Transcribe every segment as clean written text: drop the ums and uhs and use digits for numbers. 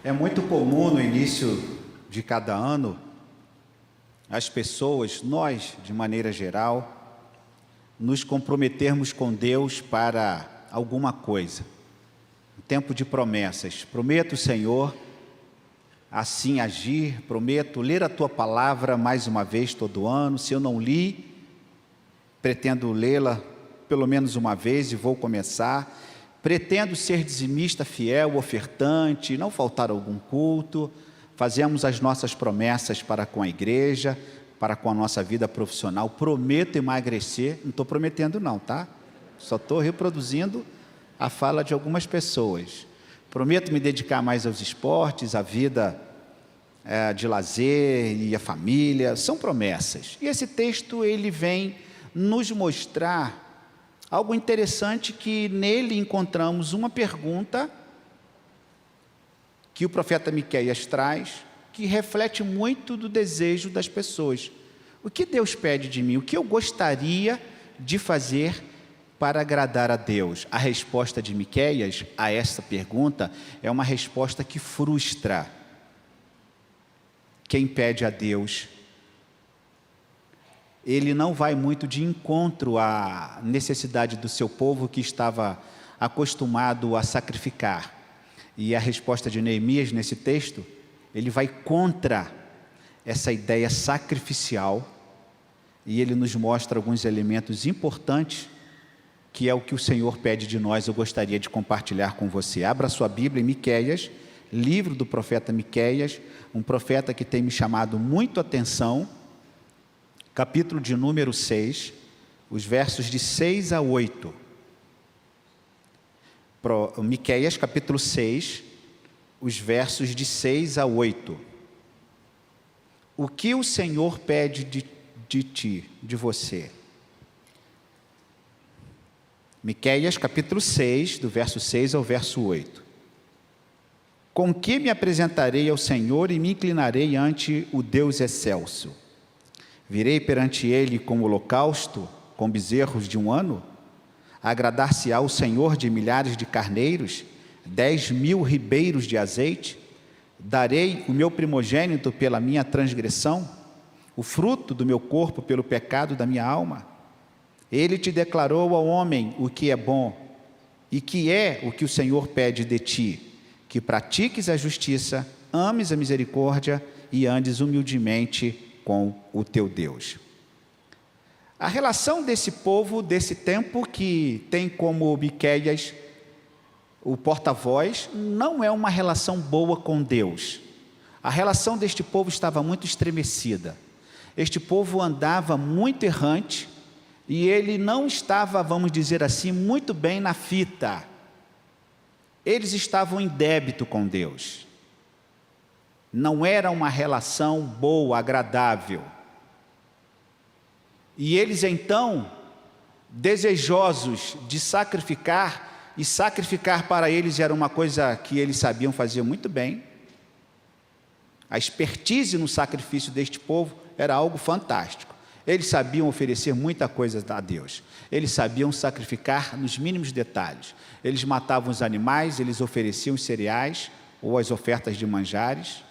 É muito comum no início de cada ano as pessoas, nós de maneira geral, nos comprometermos com Deus para alguma coisa. Um tempo de promessas. Prometo, Senhor, assim agir, prometo ler a Tua palavra mais uma vez todo ano. Se eu não li, pretendo lê-la pelo menos uma vez e vou começar. Pretendo ser dizimista fiel, ofertante, não faltar algum culto. Fazemos as nossas promessas para com a igreja, para com a nossa vida profissional. Prometo emagrecer, não estou prometendo não, tá? Só estou reproduzindo a fala de algumas pessoas. Prometo me dedicar mais aos esportes, à vida de lazer e à família. São promessas. E esse texto, ele vem nos mostrar algo interessante, que nele encontramos uma pergunta que o profeta Miqueias traz, que reflete muito do desejo das pessoas. O que Deus pede de mim? O que eu gostaria de fazer para agradar a Deus? A resposta de Miqueias a essa pergunta é uma resposta que frustra quem pede a Deus. Ele não vai muito de encontro à necessidade do seu povo, que estava acostumado a sacrificar. E a resposta de Neemias nesse texto, ele vai contra essa ideia sacrificial, e ele nos mostra alguns elementos importantes, que é o que o Senhor pede de nós. Eu gostaria de compartilhar com você. Abra sua Bíblia em Miqueias, livro do profeta Miqueias, um profeta que tem me chamado muito a atenção, capítulo de número 6, os versos de 6 a 8. Miqueias, capítulo 6, os versos de 6 a 8. O que o Senhor pede de ti, de você? Miqueias, capítulo 6, do verso 6 ao verso 8. Com que me apresentarei ao Senhor e me inclinarei ante o Deus excelso? Virei perante ele com holocausto, com bezerros de um ano? Agradar-se-á o Senhor de milhares de carneiros, 10.000 ribeiros de azeite? Darei o meu primogênito pela minha transgressão, o fruto do meu corpo pelo pecado da minha alma? Ele te declarou ao homem o que é bom, e que é o que o Senhor pede de ti, que pratiques a justiça, ames a misericórdia e andes humildemente com o teu Deus. A relação desse povo, desse tempo, que tem como Miqueias o porta-voz, não é uma relação boa com Deus. A relação deste povo estava muito estremecida. Este povo andava muito errante, e ele não estava, vamos dizer assim, muito bem na fita. Eles estavam em débito com Deus. Não era uma relação boa, agradável. E eles então, desejosos de sacrificar, e sacrificar para eles era uma coisa que eles sabiam fazer muito bem. A expertise no sacrifício deste povo era algo fantástico. Eles sabiam oferecer muita coisa a Deus. Eles sabiam sacrificar nos mínimos detalhes. Eles matavam os animais, eles ofereciam os cereais ou as ofertas de manjares.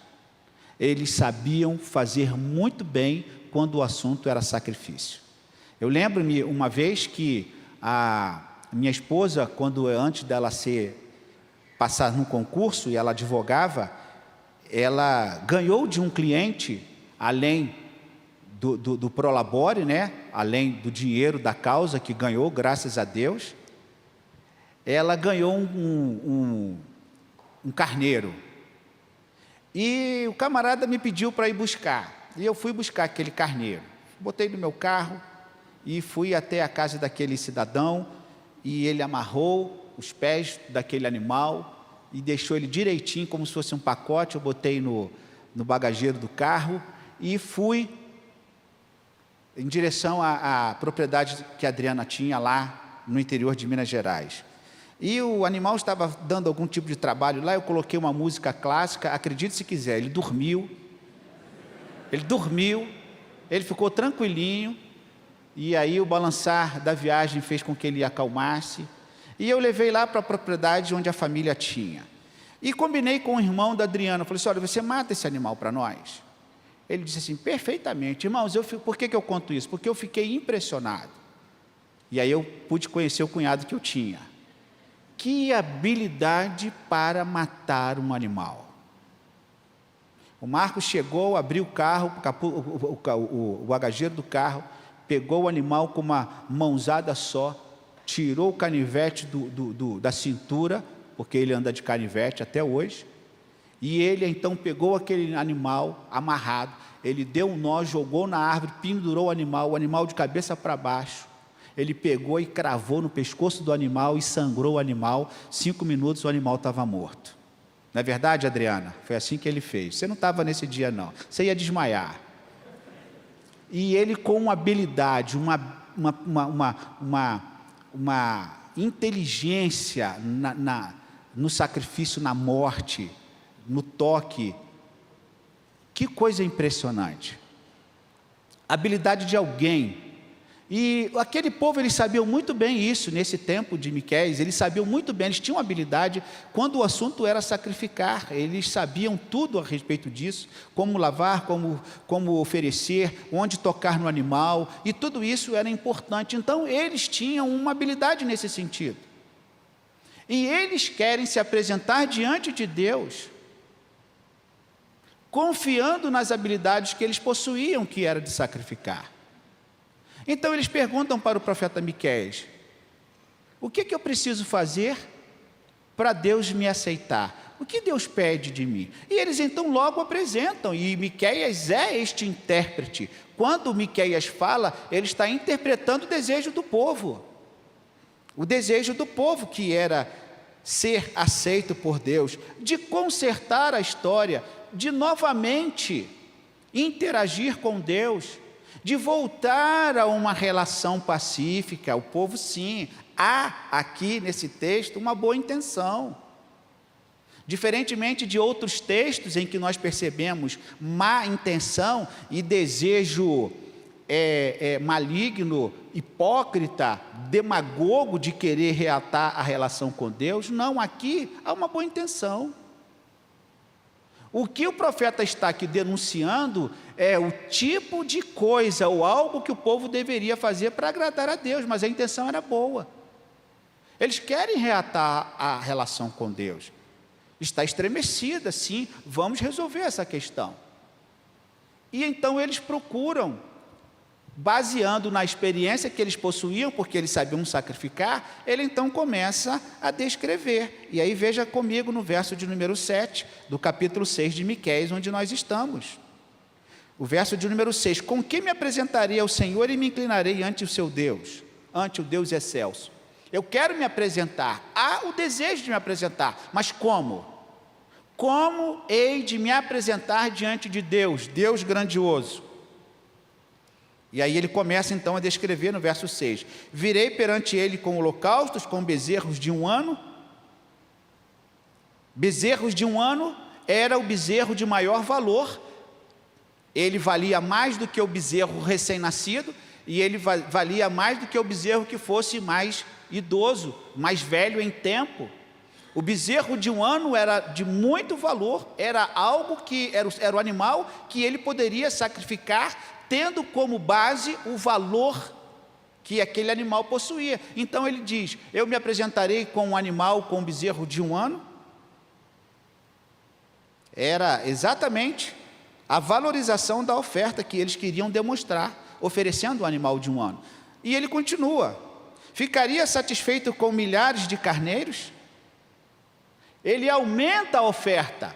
Eles sabiam fazer muito bem quando o assunto era sacrifício. Eu lembro-me uma vez que a minha esposa, antes dela passar num concurso, e ela advogava, ela ganhou de um cliente, além do prolabore, né? Além do dinheiro da causa que ganhou, graças a Deus, ela ganhou um carneiro. E o camarada me pediu para ir buscar, e eu fui buscar aquele carneiro. Botei no meu carro e fui até a casa daquele cidadão, e ele amarrou os pés daquele animal e deixou ele direitinho, como se fosse um pacote. Eu botei no bagageiro do carro e fui em direção à propriedade que a Adriana tinha lá no interior de Minas Gerais. E o animal estava dando algum tipo de trabalho lá. Eu coloquei uma música clássica, acredite se quiser, ele dormiu, ele ficou tranquilinho, e aí o balançar da viagem fez com que ele acalmasse, e eu levei lá para a propriedade onde a família tinha. E combinei com o irmão da Adriana, falei assim, olha, você mata esse animal para nós? Ele disse assim, perfeitamente. Irmãos, por que eu conto isso? Porque eu fiquei impressionado. E aí eu pude conhecer o cunhado que eu tinha. Que habilidade para matar um animal. O Marcos chegou, abriu o carro, o bagageiro do carro, pegou o animal com uma mãozada só, tirou o canivete da cintura, porque ele anda de canivete até hoje, e ele então pegou aquele animal amarrado, ele deu um nó, jogou na árvore, pendurou o animal de cabeça para baixo, ele pegou e cravou no pescoço do animal e sangrou o animal, 5 minutos o animal estava morto. Não é verdade, Adriana? Foi assim que ele fez. Você não estava nesse dia não, você ia desmaiar. E ele com uma habilidade, uma inteligência no sacrifício, na morte, no toque. Que coisa impressionante. A habilidade de alguém. E aquele povo, eles sabiam muito bem isso, nesse tempo de Miqueias, eles sabiam muito bem, eles tinham habilidade, quando o assunto era sacrificar, eles sabiam tudo a respeito disso, como lavar, como oferecer, onde tocar no animal, e tudo isso era importante, então eles tinham uma habilidade nesse sentido. E eles querem se apresentar diante de Deus, confiando nas habilidades que eles possuíam, que era de sacrificar. Então eles perguntam para o profeta Miqueias, o que eu preciso fazer para Deus me aceitar? O que Deus pede de mim? E eles então logo apresentam, e Miqueias é este intérprete. Quando Miqueias fala, ele está interpretando o desejo do povo. O desejo do povo que era ser aceito por Deus, de consertar a história, de novamente interagir com Deus, de voltar a uma relação pacífica. O povo, sim, há aqui nesse texto uma boa intenção. Diferentemente de outros textos em que nós percebemos má intenção e desejo maligno, hipócrita, demagogo de querer reatar a relação com Deus, não, aqui há uma boa intenção. O que o profeta está aqui denunciando é o tipo de coisa ou algo que o povo deveria fazer para agradar a Deus, mas a intenção era boa. Eles querem reatar a relação com Deus. Está estremecida, sim, vamos resolver essa questão. E então eles procuram, baseando na experiência que eles possuíam, porque eles sabiam sacrificar, ele então começa a descrever. E aí veja comigo no verso de número 7, do capítulo 6 de Miqueias, onde nós estamos. O verso de número 6, com que me apresentarei ao Senhor e me inclinarei ante o seu Deus, ante o Deus excelso. Eu quero me apresentar, há o desejo de me apresentar, mas como? Como hei de me apresentar diante de Deus, Deus grandioso? E aí ele começa então a descrever no verso 6, virei perante ele com holocaustos, com bezerros de 1 ano. Bezerros de 1 ano era o bezerro de maior valor, ele valia mais do que o bezerro recém-nascido, e ele valia mais do que o bezerro que fosse mais idoso, mais velho em tempo. O bezerro de 1 ano era de muito valor, era algo que era o animal que ele poderia sacrificar, tendo como base o valor que aquele animal possuía. Então ele diz, eu me apresentarei com um animal, com um bezerro de 1 ano. Era exatamente a valorização da oferta que eles queriam demonstrar, oferecendo o animal de 1 ano. E ele continua, ficaria satisfeito com milhares de carneiros? Ele aumenta a oferta.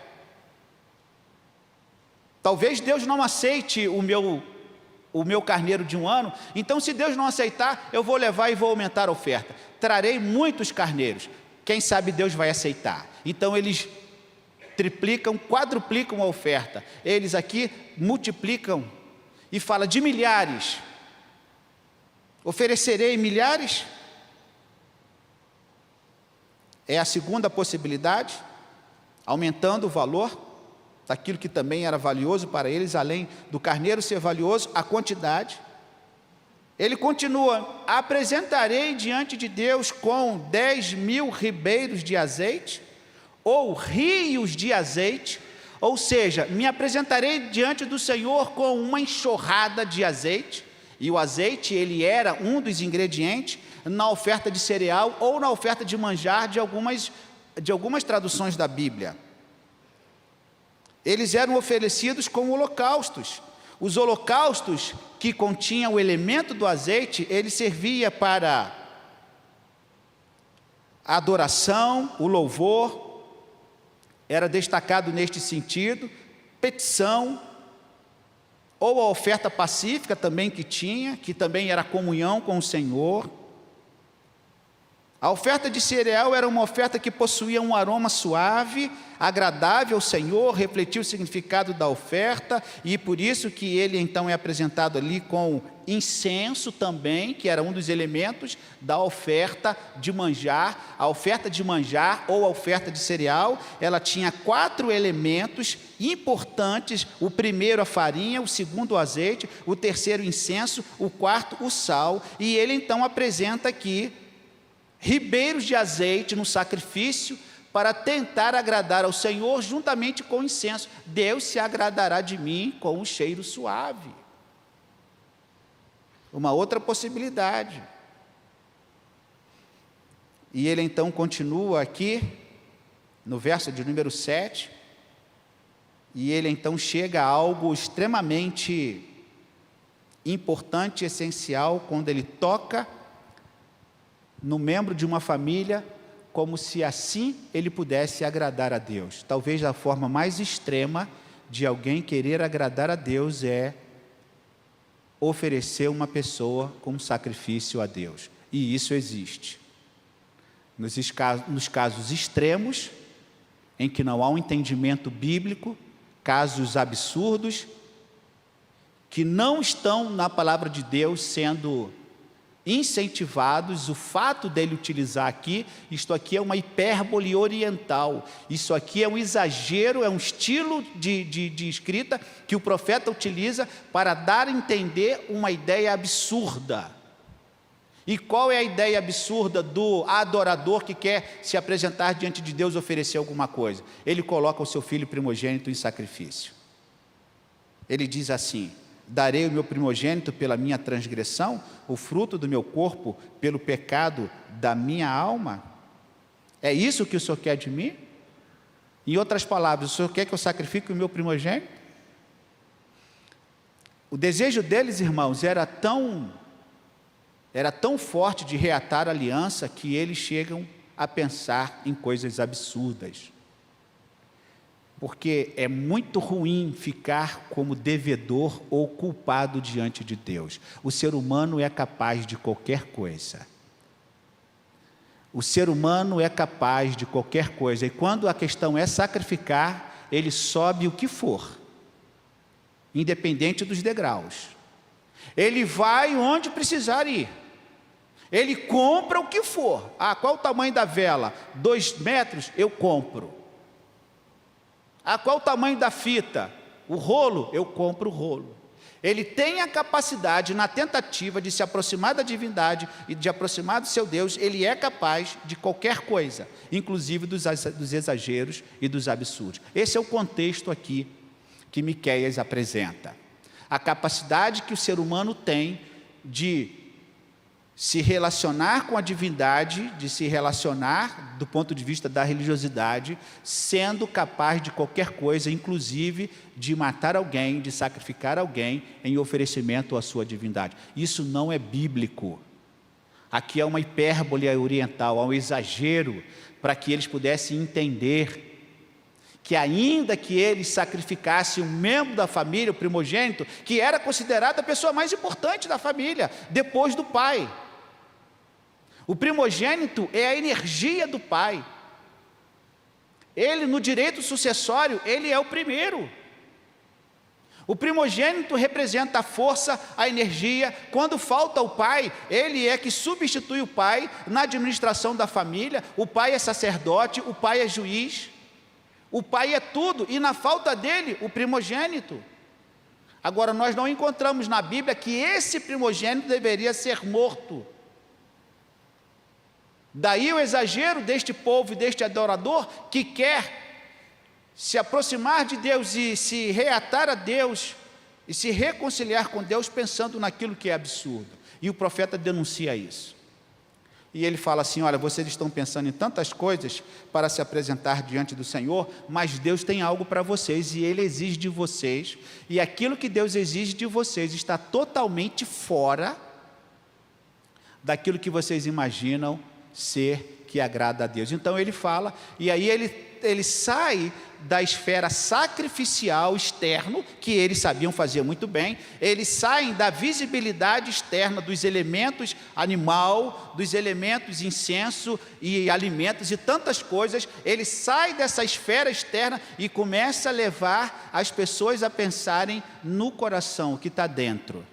Talvez Deus não aceite o meu carneiro de 1 ano, então se Deus não aceitar, eu vou levar e vou aumentar a oferta. Trarei muitos carneiros, quem sabe Deus vai aceitar. Então eles triplicam, quadruplicam a oferta. Eles aqui multiplicam e fala de milhares. Oferecerei milhares? É a segunda possibilidade, aumentando o valor daquilo que também era valioso para eles, além do carneiro ser valioso, a quantidade. Ele continua, apresentarei diante de Deus com 10.000 ribeiros de azeite, ou rios de azeite, ou seja, me apresentarei diante do Senhor com uma enxurrada de azeite, e o azeite, ele era um dos ingredientes na oferta de cereal ou na oferta de manjar de algumas traduções da Bíblia. Eles eram oferecidos como holocaustos. Os holocaustos que continham o elemento do azeite, ele servia para a adoração, o louvor, era destacado neste sentido, petição, ou a oferta pacífica também que também era comunhão com o Senhor. A oferta de cereal era uma oferta que possuía um aroma suave, agradável ao Senhor, refletia o significado da oferta, e por isso que ele então é apresentado ali com incenso também, que era um dos elementos da oferta de manjar. A oferta de manjar ou a oferta de cereal, ela tinha 4 elementos importantes: o primeiro a farinha, o segundo o azeite, o terceiro o incenso, o quarto o sal, e ele então apresenta aqui ribeiros de azeite no sacrifício para tentar agradar ao Senhor juntamente com o incenso. Deus se agradará de mim com um cheiro suave. Uma outra possibilidade. E ele então continua aqui, no verso de número 7, e ele então chega a algo extremamente importante e essencial, quando ele toca no membro de uma família, como se assim ele pudesse agradar a Deus. Talvez a forma mais extrema de alguém querer agradar a Deus é oferecer uma pessoa como sacrifício a Deus. E isso existe. Nos casos extremos, em que não há um entendimento bíblico, casos absurdos, que não estão na palavra de Deus sendo incentivados, o fato dele utilizar aqui, isto aqui é uma hipérbole oriental, isso aqui é um exagero, é um estilo de escrita que o profeta utiliza para dar a entender uma ideia absurda. E qual é a ideia absurda do adorador que quer se apresentar diante de Deus e oferecer alguma coisa? Ele coloca o seu filho primogênito em sacrifício. Ele diz assim: darei o meu primogênito pela minha transgressão, o fruto do meu corpo pelo pecado da minha alma? É isso que o Senhor quer de mim? Em outras palavras, o Senhor quer que eu sacrifique o meu primogênito? O desejo deles, irmãos, era tão forte de reatar a aliança, que eles chegam a pensar em coisas absurdas. Porque é muito ruim ficar como devedor ou culpado diante de Deus. O ser humano é capaz de qualquer coisa. O ser humano é capaz de qualquer coisa. E quando a questão é sacrificar, ele sobe o que for, independente dos degraus. Ele vai onde precisar ir. Ele compra o que for. Ah, qual o tamanho da vela? 2 metros? Eu compro. Ah, qual o tamanho da fita? O rolo? Eu compro o rolo. Ele tem a capacidade, na tentativa de se aproximar da divindade e de aproximar do seu Deus, ele é capaz de qualquer coisa, inclusive dos exageros e dos absurdos. Esse é o contexto aqui que Miqueias apresenta. A capacidade que o ser humano tem de se relacionar com a divindade, de se relacionar do ponto de vista da religiosidade, sendo capaz de qualquer coisa, inclusive de matar alguém, de sacrificar alguém em oferecimento à sua divindade. Isso não é bíblico. Aqui é uma hipérbole oriental, há um exagero para que eles pudessem entender que ainda que eles sacrificassem um membro da família, o primogênito, que era considerado a pessoa mais importante da família, depois do pai. O primogênito é a energia do pai. Ele, no direito sucessório, ele é o primeiro. O primogênito representa a força, a energia. Quando falta o pai, ele é que substitui o pai na administração da família. O pai é sacerdote, o pai é juiz. O pai é tudo, e na falta dele, o primogênito. Agora, nós não encontramos na Bíblia que esse primogênito deveria ser morto. Daí o exagero deste povo e deste adorador que quer se aproximar de Deus e se reatar a Deus e se reconciliar com Deus pensando naquilo que é absurdo. E o profeta denuncia isso. E ele fala assim: olha, vocês estão pensando em tantas coisas para se apresentar diante do Senhor, mas Deus tem algo para vocês e Ele exige de vocês, e aquilo que Deus exige de vocês está totalmente fora daquilo que vocês imaginam ser que agrada a Deus. Então ele fala, e aí ele sai da esfera sacrificial externo, que eles sabiam fazer muito bem, eles saem da visibilidade externa dos elementos animal, dos elementos incenso e alimentos e tantas coisas, ele sai dessa esfera externa e começa a levar as pessoas a pensarem no coração, o que está dentro.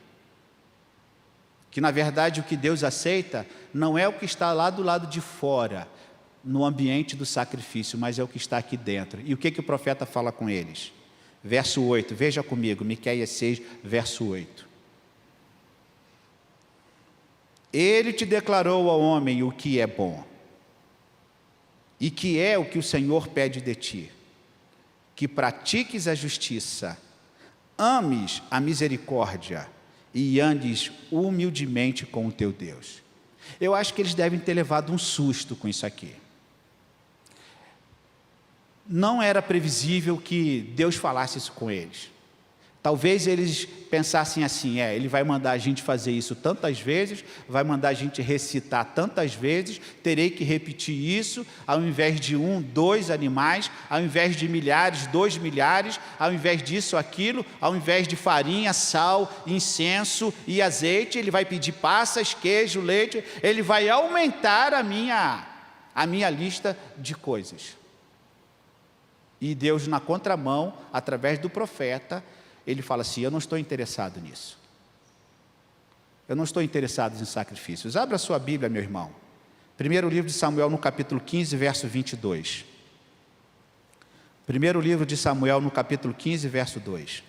Que na verdade o que Deus aceita não é o que está lá do lado de fora, no ambiente do sacrifício, mas é o que está aqui dentro. E o que o profeta fala com eles? Verso 8, veja comigo, Miqueias 6, verso 8. Ele te declarou ao homem o que é bom, e que é o que o Senhor pede de ti, que pratiques a justiça, ames a misericórdia, e andes humildemente com o teu Deus. Eu acho que eles devem ter levado um susto com isso aqui. Não era previsível que Deus falasse isso com eles. Talvez eles pensassem assim: ele vai mandar a gente fazer isso tantas vezes, vai mandar a gente recitar tantas vezes, terei que repetir isso, ao invés de 1, 2 animais, ao invés de milhares, 2 milhares, ao invés disso, aquilo, ao invés de farinha, sal, incenso e azeite, ele vai pedir passas, queijo, leite, ele vai aumentar a minha lista de coisas. E Deus, na contramão, através do profeta, ele fala assim: eu não estou interessado nisso. Eu não estou interessado em sacrifícios. Abra a sua Bíblia, meu irmão. Primeiro livro de Samuel, no capítulo 15, verso 22. Primeiro livro de Samuel, no capítulo 15, verso 2.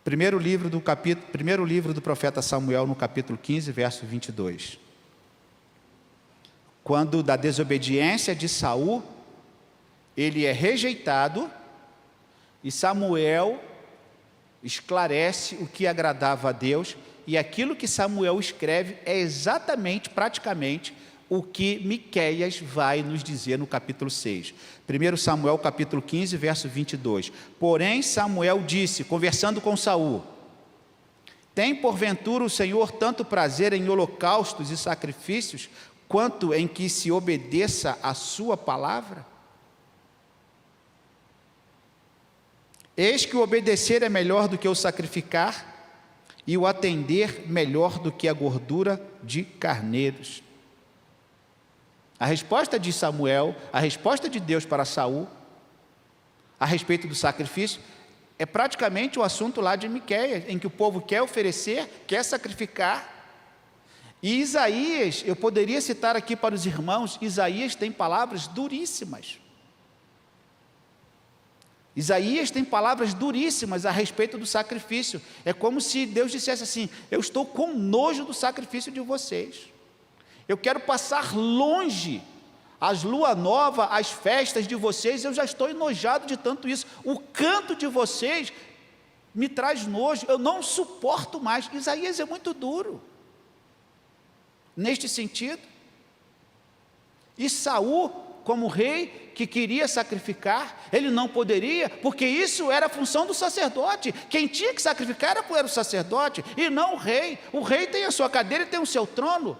Primeiro livro do profeta Samuel, no capítulo 15, verso 22. Quando da desobediência de Saul, ele é rejeitado, e Samuel esclarece o que agradava a Deus, e aquilo que Samuel escreve é exatamente, praticamente, o que Miqueias vai nos dizer no capítulo 6. 1 Samuel capítulo 15, verso 22. Porém Samuel disse, conversando com Saul: tem porventura o Senhor tanto prazer em holocaustos e sacrifícios, quanto em que se obedeça a sua palavra? Eis que o obedecer é melhor do que o sacrificar, e o atender melhor do que a gordura de carneiros. A resposta de Samuel, a resposta de Deus para Saul, a respeito do sacrifício, é praticamente o assunto lá de Miqueias, em que o povo quer oferecer, quer sacrificar. E Isaías, eu poderia citar aqui para os irmãos, Isaías tem palavras duríssimas. Isaías tem palavras duríssimas a respeito do sacrifício. É como se Deus dissesse assim: eu estou com nojo do sacrifício de vocês. Eu quero passar longe as lua nova, as festas de vocês, eu já estou enojado de tanto isso. O canto de vocês me traz nojo, eu não suporto mais. Isaías é muito duro neste sentido. E Saul, como rei que queria sacrificar, ele não poderia, porque isso era a função do sacerdote. Quem tinha que sacrificar era o sacerdote e não o rei. O rei tem a sua cadeira e tem o seu trono,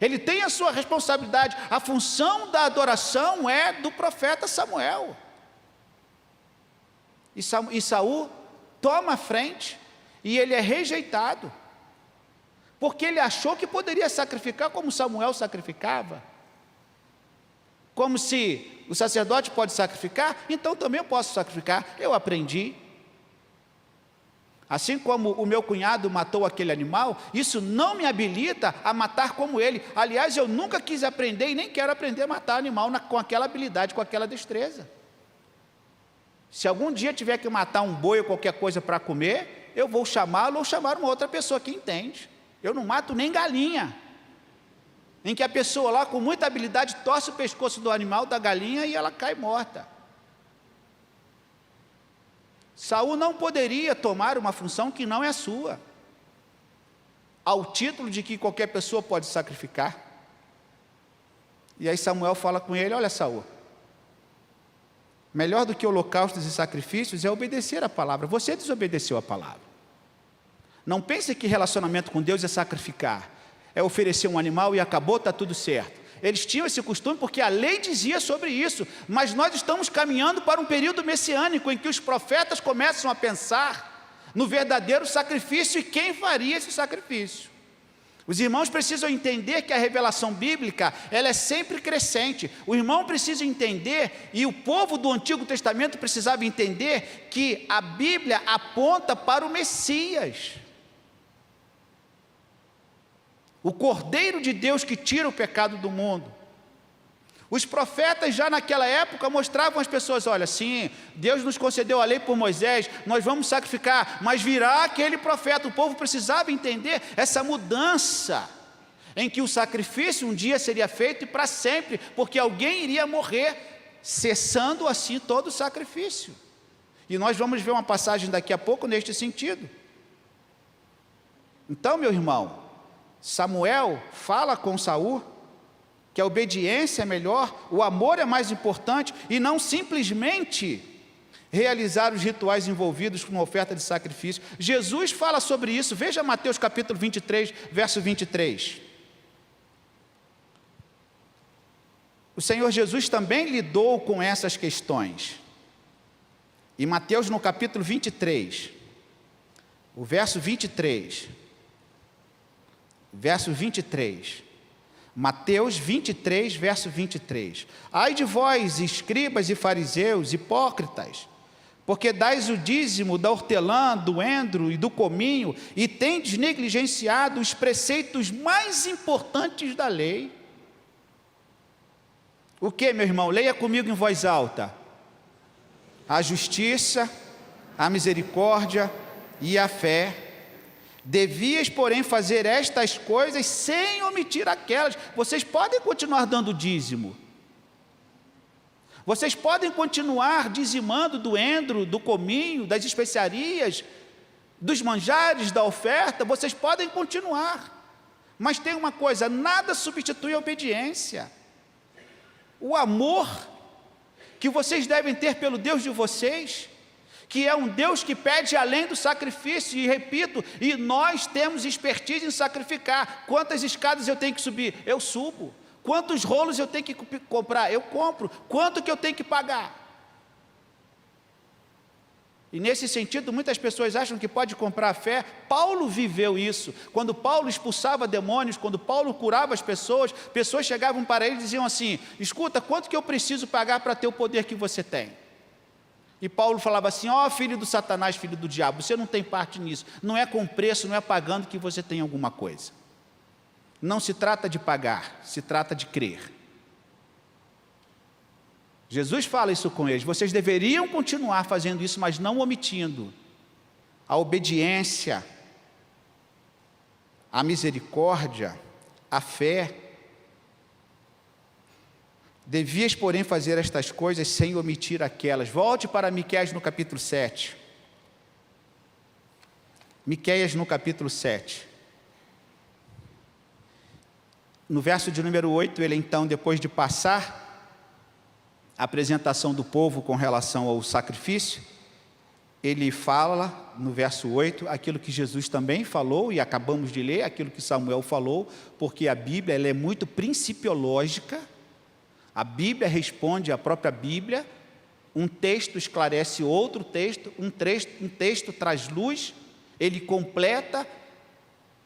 ele tem a sua responsabilidade. A função da adoração é do profeta Samuel. E Saul toma a frente e ele é rejeitado, porque ele achou que poderia sacrificar como Samuel sacrificava. Como se o sacerdote pode sacrificar, então também eu posso sacrificar. Eu aprendi. Assim como o meu cunhado matou aquele animal, isso não me habilita a matar como ele. Aliás, eu nunca quis aprender e nem quero aprender a matar animal com aquela habilidade, com aquela destreza. Se algum dia tiver que matar um boi ou qualquer coisa para comer, eu vou chamá-lo ou chamar uma outra pessoa que entende. Eu não mato nem galinha, em que a pessoa lá com muita habilidade torce o pescoço do animal, da galinha, e ela cai morta. Saul não poderia tomar uma função que não é sua, ao título de que qualquer pessoa pode sacrificar. E aí Samuel fala com ele: olha, Saul, melhor do que holocaustos e sacrifícios é obedecer a palavra. Você desobedeceu a palavra. Não pense que relacionamento com Deus é sacrificar, é oferecer um animal e acabou, está tudo certo. Eles tinham esse costume porque a lei dizia sobre isso, mas nós estamos caminhando para um período messiânico em que os profetas começam a pensar no verdadeiro sacrifício e quem faria esse sacrifício. Os irmãos precisam entender que a revelação bíblica, ela é sempre crescente. O irmão precisa entender, e o povo do Antigo Testamento precisava entender, que a Bíblia aponta para o Messias, o Cordeiro de Deus que tira o pecado do mundo. Os profetas já naquela época mostravam às pessoas: olha, sim, Deus nos concedeu a lei por Moisés, nós vamos sacrificar, mas virá aquele profeta. O povo precisava entender essa mudança, em que o sacrifício um dia seria feito e para sempre, porque alguém iria morrer, cessando assim todo o sacrifício. E nós vamos ver uma passagem daqui a pouco neste sentido. Então, meu irmão, Samuel fala com Saul que a obediência é melhor, o amor é mais importante, e não simplesmente realizar os rituais envolvidos com uma oferta de sacrifício. Jesus fala sobre isso. Veja Mateus capítulo 23, verso 23. O Senhor Jesus também lidou com essas questões. Em Mateus, no capítulo 23, o verso 23, Mateus 23, verso 23. Ai de vós, escribas e fariseus, hipócritas, porque dais o dízimo da hortelã, do endro e do cominho, e tendes negligenciado os preceitos mais importantes da lei. O que, meu irmão? Leia comigo em voz alta: a justiça, a misericórdia e a fé. Devias, porém, fazer estas coisas sem omitir aquelas. Vocês podem continuar dando dízimo, vocês podem continuar dizimando do endro, do cominho, das especiarias, dos manjares, da oferta, vocês podem continuar, mas tem uma coisa: nada substitui a obediência. O amor que vocês devem ter pelo Deus de vocês, que é um Deus que pede além do sacrifício, e repito, e nós temos expertise em sacrificar. Quantas escadas eu tenho que subir? Eu subo. Quantos rolos eu tenho que comprar? Eu compro. Quanto que eu tenho que pagar? E nesse sentido, muitas pessoas acham que pode comprar a fé. Paulo viveu isso. Quando Paulo expulsava demônios, quando Paulo curava as pessoas chegavam para ele e diziam assim: escuta, quanto que eu preciso pagar para ter o poder que você tem? E Paulo falava assim: ó, filho do Satanás, filho do diabo, você não tem parte nisso. Não é com preço, não é pagando que você tem alguma coisa. Não se trata de pagar, se trata de crer. Jesus fala isso com eles: vocês deveriam continuar fazendo isso, mas não omitindo a obediência, a misericórdia, a fé. Devias, porém, fazer estas coisas sem omitir aquelas. Volte para Miqueias no capítulo 7. Miqueias no capítulo 7. No verso de número 8, ele então, depois de passar a apresentação do povo com relação ao sacrifício, ele fala, no verso 8, aquilo que Jesus também falou, e acabamos de ler, aquilo que Samuel falou, porque a Bíblia ela é muito principiológica. A Bíblia responde à própria Bíblia, um texto esclarece outro texto, um texto traz luz, ele completa,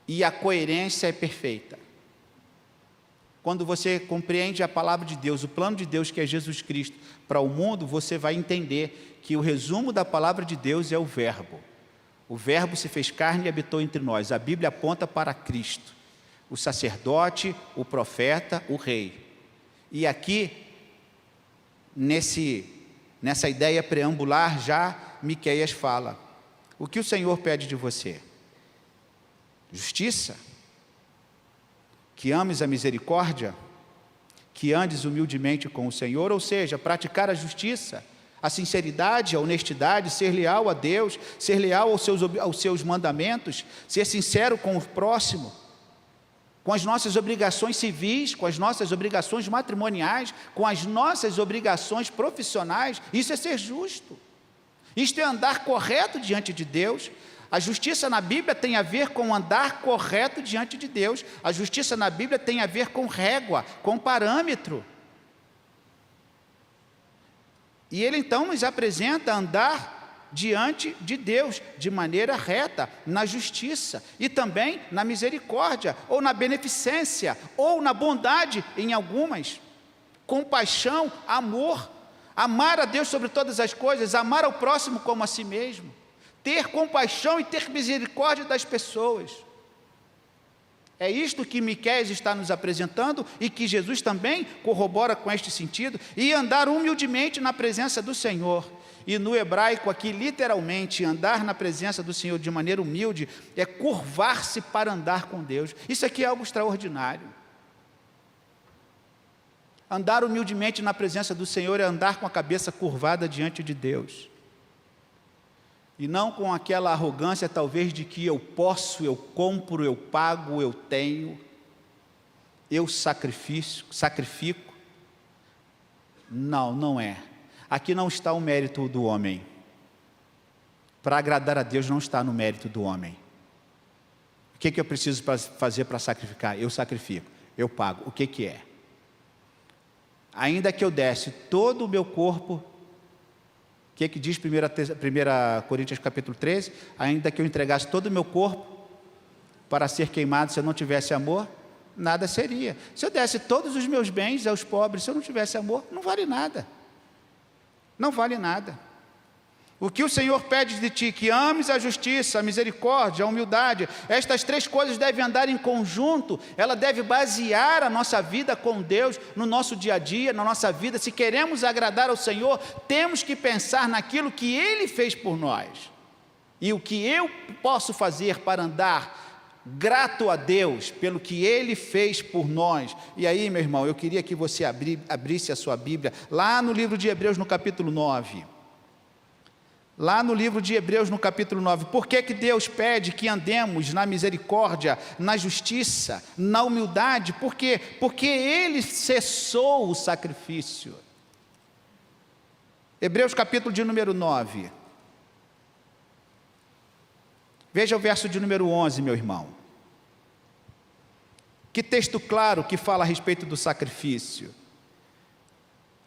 e a coerência é perfeita. Quando você compreende a palavra de Deus, o plano de Deus que é Jesus Cristo para o mundo, você vai entender que o resumo da palavra de Deus é o Verbo. O Verbo se fez carne e habitou entre nós. A Bíblia aponta para Cristo, o sacerdote, o profeta, o rei. E aqui, nessa ideia preambular já, Miqueias fala: O que o Senhor pede de você? Justiça? Que ames a misericórdia? Que andes humildemente com o Senhor, ou seja, praticar a justiça, a sinceridade, a honestidade, ser leal a Deus, ser leal aos seus mandamentos, ser sincero com o próximo, com as nossas obrigações civis, com as nossas obrigações matrimoniais, com as nossas obrigações profissionais. Isso é ser justo. Isto é andar correto diante de Deus. A justiça na Bíblia tem a ver com andar correto diante de Deus. A justiça na Bíblia tem a ver com régua, com parâmetro. E ele então nos apresenta andar diante de Deus, de maneira reta, na justiça, e também na misericórdia, ou na beneficência, ou na bondade em algumas, compaixão, amor, amar a Deus sobre todas as coisas, amar ao próximo como a si mesmo, ter compaixão e ter misericórdia das pessoas. É isto que Miqueias está nos apresentando e que Jesus também corrobora com este sentido, e andar humildemente na presença do Senhor. E no hebraico aqui, literalmente, andar na presença do Senhor de maneira humilde é curvar-se para andar com Deus. Isso aqui é algo extraordinário. Andar humildemente na presença do Senhor é andar com a cabeça curvada diante de Deus. E não com aquela arrogância, talvez, de que eu posso, eu compro, eu pago, eu tenho, eu sacrifico. Não, não é. Aqui não está o mérito do homem. Para agradar a Deus não está no mérito do homem. O que eu preciso fazer para sacrificar? Eu sacrifico, eu pago. O que é? Ainda que eu desse todo o meu corpo, o que diz 1 Coríntios capítulo 13? Ainda que eu entregasse todo o meu corpo para ser queimado, se eu não tivesse amor, nada seria. Se eu desse todos os meus bens aos pobres, se eu não tivesse amor, não vale nada. Não vale nada. O que o Senhor pede de ti? Que ames a justiça, a misericórdia, a humildade. Estas três coisas devem andar em conjunto. Ela deve basear a nossa vida com Deus, no nosso dia a dia, na nossa vida. Se queremos agradar ao Senhor, temos que pensar naquilo que Ele fez por nós. E o que eu posso fazer para andar grato a Deus pelo que Ele fez por nós. E aí, meu irmão, eu queria que você abrisse a sua Bíblia, lá no livro de Hebreus, no capítulo 9. Lá no livro de Hebreus, no capítulo 9, por que Deus pede que andemos na misericórdia, na justiça, na humildade? Por quê? Porque Ele cessou o sacrifício. Hebreus capítulo de número 9. Veja o verso de número 11, meu irmão. Que texto claro que fala a respeito do sacrifício.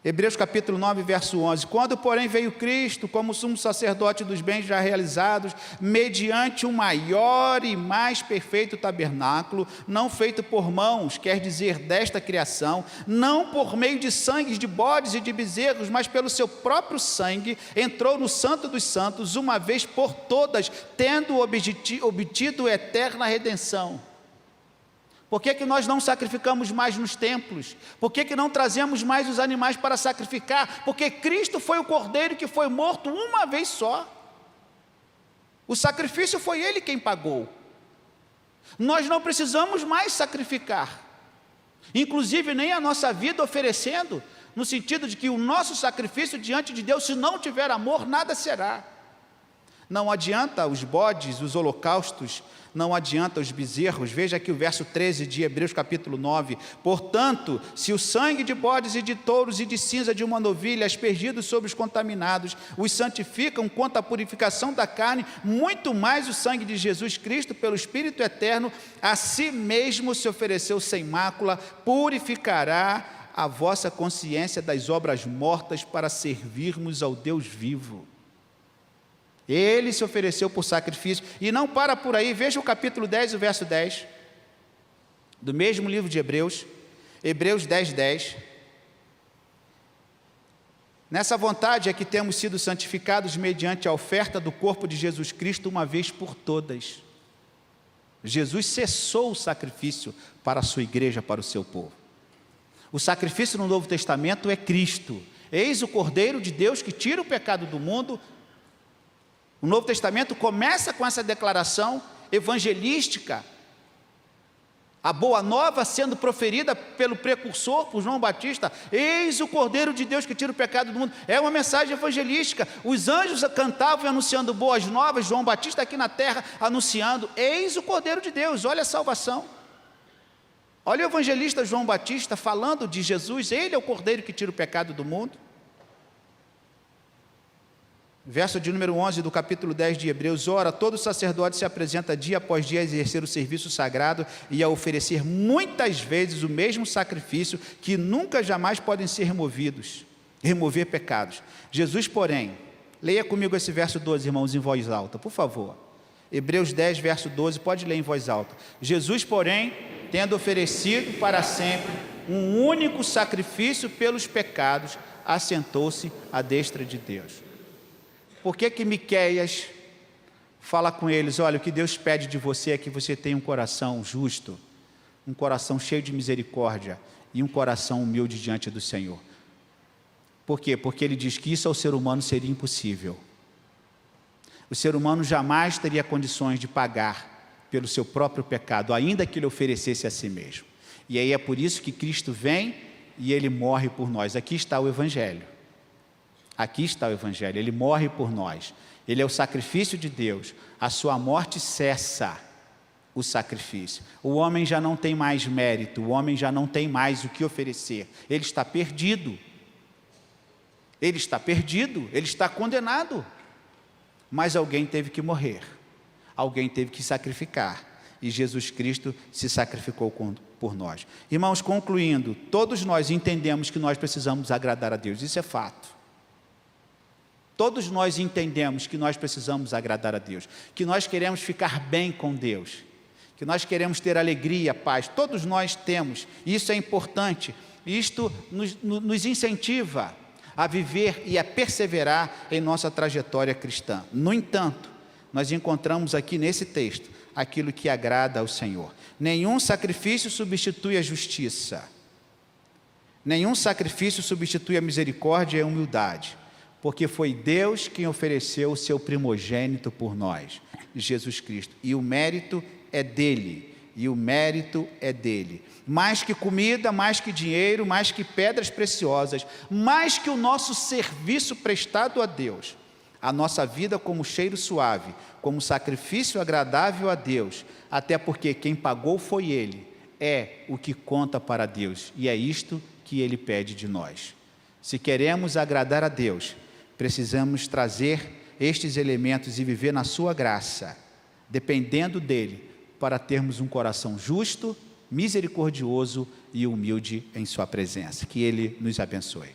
Hebreus capítulo 9, verso 11. Quando, porém, veio Cristo como sumo sacerdote dos bens já realizados, mediante um maior e mais perfeito tabernáculo, não feito por mãos, quer dizer, desta criação, não por meio de sangues de bodes e de bezerros, mas pelo seu próprio sangue, entrou no Santo dos Santos, uma vez por todas, tendo obtido eterna redenção. Por que nós não sacrificamos mais nos templos? Por que não trazemos mais os animais para sacrificar? Porque Cristo foi o cordeiro que foi morto uma vez só. O sacrifício foi Ele quem pagou. Nós não precisamos mais sacrificar. Inclusive nem a nossa vida oferecendo, no sentido de que o nosso sacrifício diante de Deus, se não tiver amor, nada será. Não adianta os bodes, os holocaustos, não adianta os bezerros. Veja aqui o verso 13 de Hebreus capítulo 9. Portanto, se o sangue de bodes e de touros e de cinza de uma novilha aspergidos sobre os contaminados os santificam quanto à purificação da carne, muito mais o sangue de Jesus Cristo, pelo Espírito eterno, a si mesmo se ofereceu sem mácula, purificará a vossa consciência das obras mortas para servirmos ao Deus vivo. Ele se ofereceu por sacrifício, e não para por aí. Veja o capítulo 10, o verso 10, do mesmo livro de Hebreus, Hebreus 10, 10. Nessa vontade é que temos sido santificados mediante a oferta do corpo de Jesus Cristo uma vez por todas. Jesus cessou o sacrifício para a sua igreja, para o seu povo. O sacrifício no Novo Testamento é Cristo. Eis o Cordeiro de Deus que tira o pecado do mundo. O Novo Testamento começa com essa declaração evangelística, a boa nova sendo proferida pelo precursor, por João Batista: eis o Cordeiro de Deus que tira o pecado do mundo. É uma mensagem evangelística. Os anjos cantavam anunciando boas novas, João Batista aqui na terra anunciando: eis o Cordeiro de Deus. Olha a salvação, olha o evangelista João Batista falando de Jesus: ele é o Cordeiro que tira o pecado do mundo. Verso de número 11 do capítulo 10 de Hebreus: ora, todo sacerdote se apresenta dia após dia a exercer o serviço sagrado e a oferecer muitas vezes o mesmo sacrifício, que nunca jamais podem ser remover pecados. Jesus, porém, leia comigo esse verso 12, irmãos, em voz alta, por favor. Hebreus 10, verso 12, pode ler em voz alta. Jesus, porém, tendo oferecido para sempre um único sacrifício pelos pecados, assentou-se à destra de Deus. Por que Miqueias fala com eles: olha, o que Deus pede de você é que você tenha um coração justo, um coração cheio de misericórdia e um coração humilde diante do Senhor? Por quê? Porque ele diz que isso ao ser humano seria impossível. O ser humano jamais teria condições de pagar pelo seu próprio pecado, ainda que ele oferecesse a si mesmo. E aí é por isso que Cristo vem e ele morre por nós. Aqui está o Evangelho. Aqui está o Evangelho, ele morre por nós, ele é o sacrifício de Deus, a sua morte cessa o sacrifício. O homem já não tem mais mérito, o homem já não tem mais o que oferecer, ele está perdido, ele está condenado, mas alguém teve que morrer, alguém teve que sacrificar, e Jesus Cristo se sacrificou por nós. Irmãos, concluindo, todos nós entendemos que nós precisamos agradar a Deus, isso é fato. Todos nós entendemos que nós precisamos agradar a Deus, que nós queremos ficar bem com Deus, que nós queremos ter alegria, paz, todos nós temos, e isso é importante, isto nos incentiva a viver e a perseverar em nossa trajetória cristã. No entanto, nós encontramos aqui nesse texto aquilo que agrada ao Senhor. Nenhum sacrifício substitui a justiça, nenhum sacrifício substitui a misericórdia e a humildade, porque foi Deus quem ofereceu o seu primogênito por nós, Jesus Cristo, e o mérito é dele, mais que comida, mais que dinheiro, mais que pedras preciosas, mais que o nosso serviço prestado a Deus, a nossa vida como cheiro suave, como sacrifício agradável a Deus, até porque quem pagou foi ele, é o que conta para Deus, e é isto que ele pede de nós. Se queremos agradar a Deus, precisamos trazer estes elementos e viver na sua graça, dependendo dele, para termos um coração justo, misericordioso e humilde em sua presença. Que ele nos abençoe.